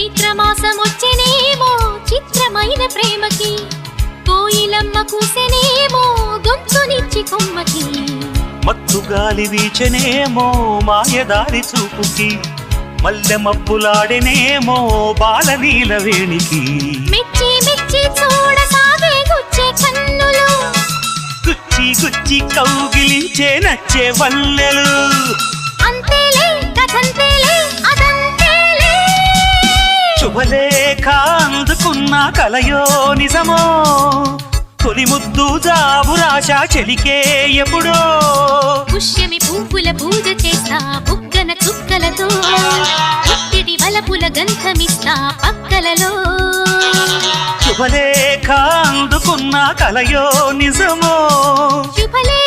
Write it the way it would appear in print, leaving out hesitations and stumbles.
చైత్రమాసమొచ్చెనేమో చిత్రమైన ప్రేమకి కోయిలమ్మ కూసెనేమో గొంతునిచ్చి కొమ్మకి మత్తు గాలి వీచెనేమో మాయదారి చూపుకి మల్లె మబ్బులాడెనేమో బాలనీల వేణికి మెచ్చి మెచ్చి చూడసాగే గుచ్చే కన్నులు గుచ్చి గుచ్చి కౌగిలించే నచ్చే వల్లెలు అంతేలే కథంతేలే అదంతేలే శుభలేఖ అందుకున్న కలయో నిజమో తొలి ముద్దు జాబురాశ చెలికే ఎప్పుడో పుష్యమి పువ్వుల పూజ చేస్తా బుగ్గన చుక్కలతో పుట్టిడి వలపుల గంధమిస్తా పక్కలలో శుభలేఖ అందుకున్న కలయో నిజమో శుభలే